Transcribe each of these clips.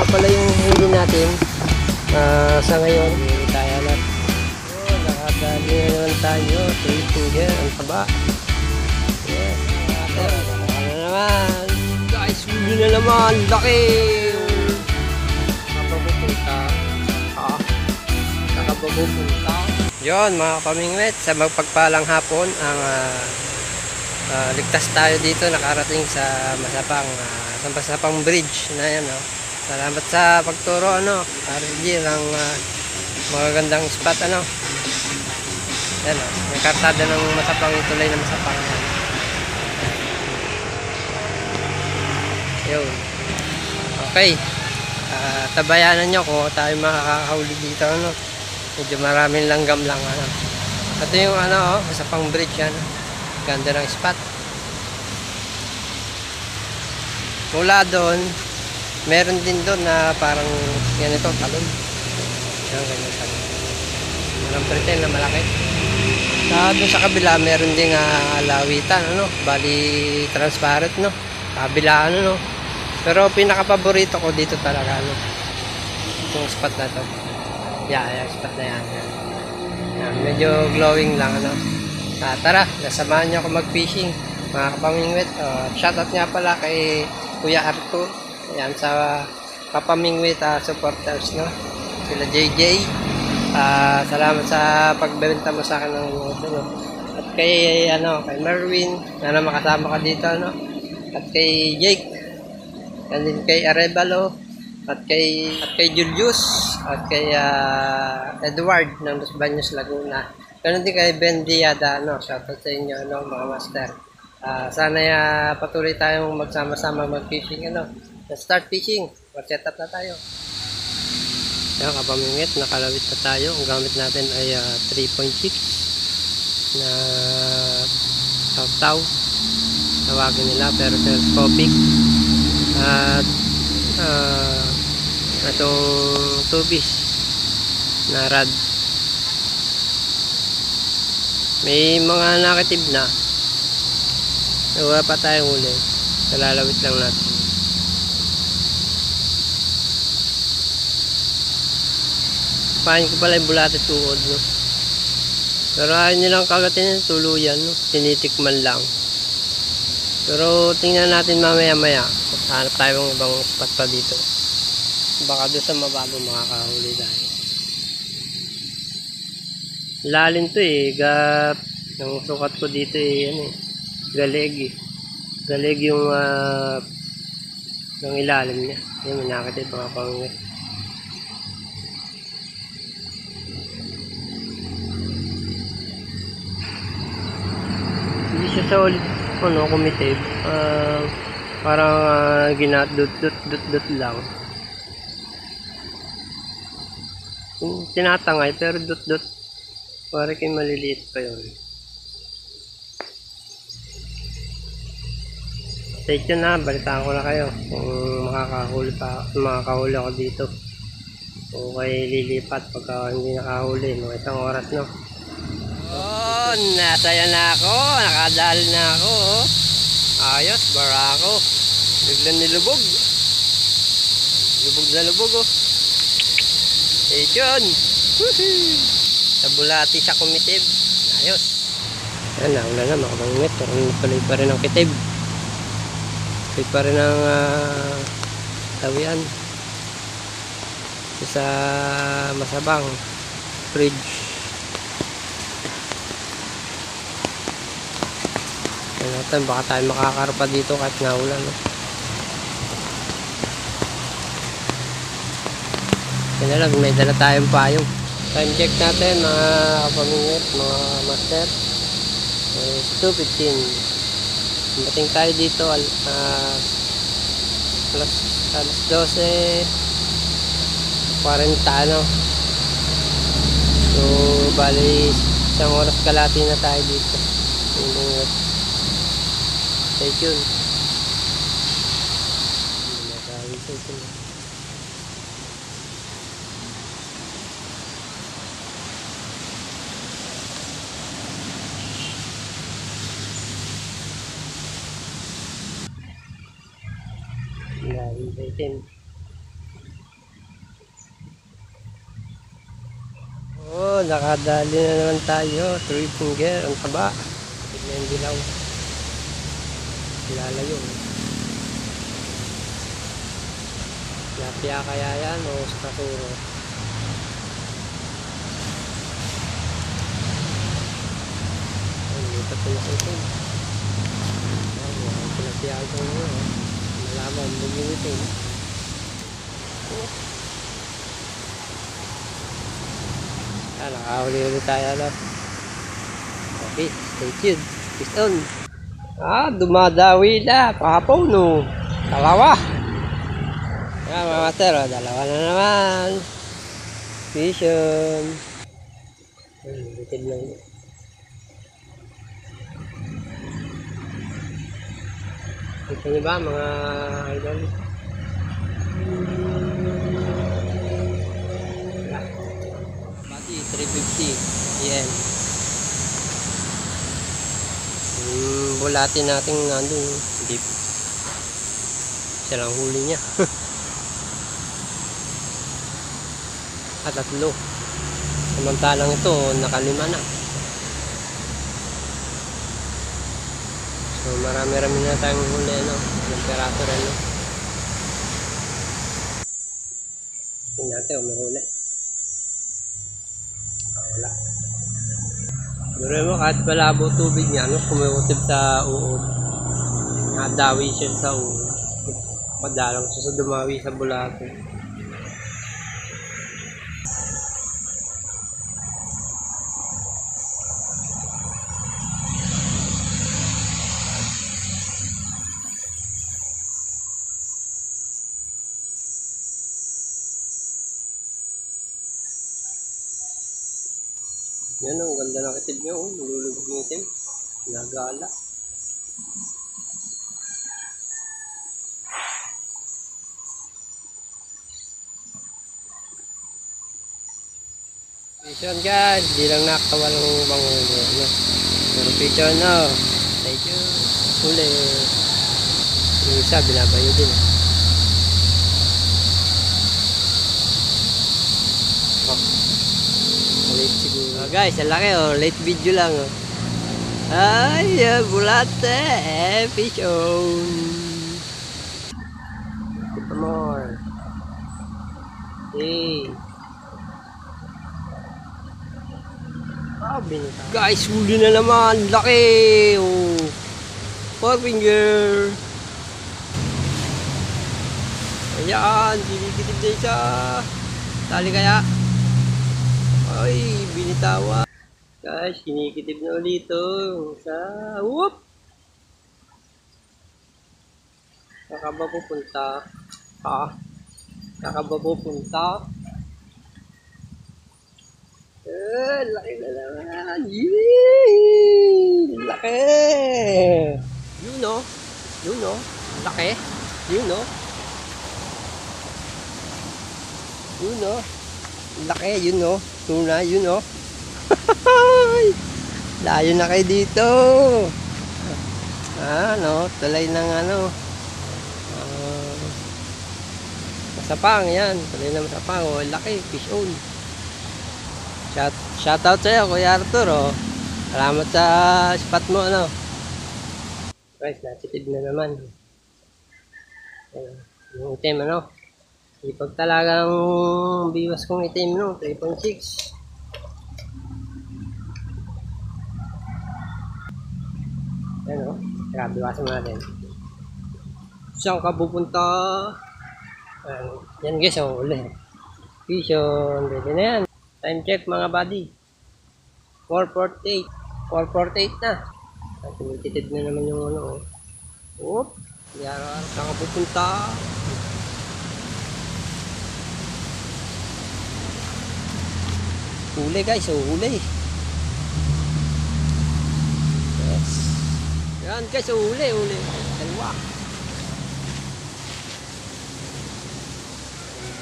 pala yung huli natin sa ngayon. Huli tayo lang. Nakadali na naman tayo. 3 finger. Ang taba. Yes. Ano naman. Guys, huli na naman. Laki. Nakababupunta. Nakababupunta. Yun mga kapamingwit. Sa magpagpalang hapon ang ligtas tayo dito. Nakarating sa Masapang Bridge na yan. Salamat sa pagturo RG ng magagandang spot yan may karsada ng Masapang, tulay na Masapang yan. Yun okay, tabayanan nyo kung tayo makakahuli dito medyo maraming langgam lang ito yung Masapang Bridge yan, ganda ng spot. Mula doon meron din doon na parang ganito talon. Yan, ganyan talon. Walang pretend na malaki. Doon sa kabila meron ding lawitan, bali transparent, kabilaan, Pero pinaka-paborito ko dito talaga, itong spot na to. Yung spot na yan. Yan, medyo glowing lang, tara, nasamahan niyo ako mag-fishing, mga kapamingwit. Shoutout nga pala kay Kuya Arthur. Ayan, sa kapamingwit supporters, sila JJ. Salamat sa pagbenta mo sa akin ng at kay kay Merwin, sana makasama ka dito, at kay Jake, and din kay Arevalo, at kay Julius, at kay Edward ng Los Baños, Laguna. Ganun din kay Ben Diada, shoutout sa inyo, mga master. Sana patuloy tayong magsama-sama mag-fishing, start fishing. Set up na tayo. Yan, kapamingit, nakalawit na tayo. Ang gamit natin ay 3.6 na taw-taw. Tawagin nila, pero telescopic. At itong tubis na rod. May mga nakitib na. Wala pa tayong uli. Kalalawit lang natin. Pahin ko pala yung bulate tuod, pero ayaw nilang kagatin yung tuluyan, tinitikman lang. Pero tingnan natin mamaya hanap tayo ng ibang spot pa dito, baka doon sa mabago makakahuli tayo. Lalim to yung sukat ko dito galeg yung ilalim niya. Yan, manakit mga pangit. Hindi siya sa ulit kumitib, parang ginadot lang, tinatangay pero dot parang kayo maliliit pa yun. Stay tuned balitaan ko na kayo kung makakahuli ako dito o kay lilipat pagka hindi nakahuli isang oras. Nasaya na ako, nakadali na ako. Ayos, barako. Biglang nilubog. Lubog na lubog yun. Sa bulati siya kumitib. Ayos. Yan, naula na mga kapamingwit. Tuloy pa rin ang kitib. Tuloy pa rin ang tawian sa Masapang Bridge. Baka tayo makakarpa dito kahit naulan. Yan na lang, may dala tayong payong. Time check natin mga kapamingwit, mga master. 2:15. Bating tayo dito alas 12:40. So bali isang oras kalahati na tayo dito. Stay tuned. Hintayin. nakadali na naman tayo. 3 finger, ang taba. Tignan yung dilaw. Lalayo. Lapia kaya yan o skasuro. Lipat ko na ito. Lapia ito nga. Malaman, bugin ito. Nakahuli ulit tayo lang. Okay, stay tuned. Peace on. Dumadawi na. Kahapon, no. Dalawa. Mga master, dalawa na naman. Fish on. Litid lang. Ito nyo ba, mga idol? Bati, 350 yen. Bulatin natin nandun deep. Siya lang huli niya. At 3. Samantalang ito nakalima na. So marami-rami na tayong huli, no? Ng peraso rin, no? Tingnan natin, may huli. Wala. Pero mo, kahit malabo tubig niya, no? Kumikutib sa uod. Nadawi siya sa uod. Padalang siya sa dumawi sa bulato. Yan o, ganda ng kitib niya, nalulubog ng itim. Nagala. Picture guys, di lang nakakawalang pangulo. No? Pero picture no. Thank you. Huli. Yung isa, binabayo din. Late siguro. Guys, ang laki late video lang Ay, bulate, fish on. Ito more. Hey. Guys, huli na naman. Laki. 4 finger. Ayan, kinikitib na isa. Tali kaya. Ay, binitawa. Guys, kinikitib na ulit ito. Whoop! Kakaba pupunta. Kakaba pupunta. Laki na naman. Yee! Laki! Yun o. Yun o. Laki. Yun o. Yun o. Laki. Yun o. Tuna. Yun o. Layo na kayo dito. Ano, talay ng ano. Masapang yan. Talay na masapang. O, laki. Fish on. Shoutout sa'yo, Kuya Arthur. Salamat sa spot mo. Ano. Guys, natitid na naman. Yung itim, ano. Ipag talagang biwas kong itim, no. 3.6. Ayan o, grabe, biwasan mo natin. Saan ka pupunta? Yan guys, uli. Vision, pwede na yan. Time check mga buddy. 4:48. 4:48 na. Tumititid na naman yung ano. Oop, saan ka pupunta? Huli guys, huli. Yes. Yan guys, huli. Dalawa.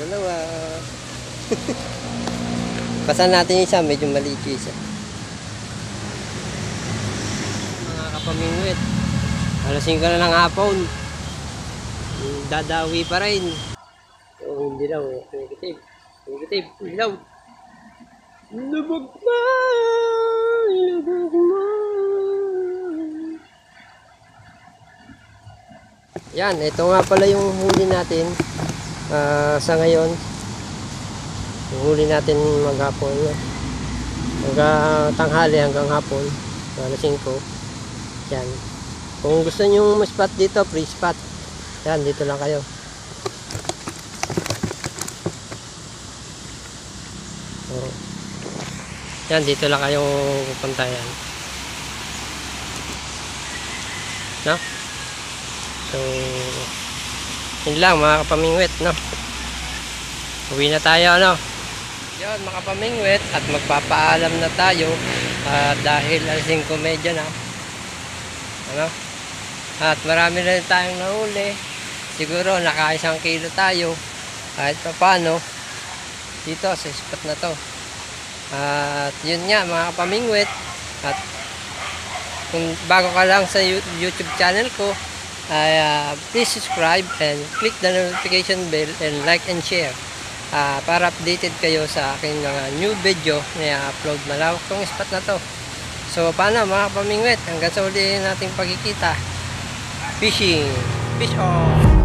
Dalawa. Pasan natin isa, medyo maliit isa. Mga kapamingwit. Alas 5 na ng hapon. Dadawi pa rin. So, hindi daw. Negative. Hindi daw. Lubog pa, lubog mo. Yan, ito nga pala yung huli natin sa ngayon. Yung huli natin maghapon. Hanggang tanghali, hanggang hapon. Alas 5. Yan. Kung gusto nyo ma-spot dito, free spot. Yan, dito lang kayo. Oh. Yan, dito lang kayo pupunta yan. No? So, yun lang mga kapamingwit, no? Uwi na tayo, no? Yun, mga kapamingwit, at magpapaalam na tayo dahil alas 5:30 na. Ano? At marami na rin tayong nahuli. Siguro naka 1 kilo tayo kahit pa paano dito sa spot na to. At yun nga mga kapamingwit, at kung bago ka lang sa YouTube channel ko ay please subscribe and click the notification bell and like and share para updated kayo sa aking mga new video na i-upload. Malawak tong spot na to. So paano mga kapamingwit, hanggang sa uli nating pagkikita. Fishing! Fish on!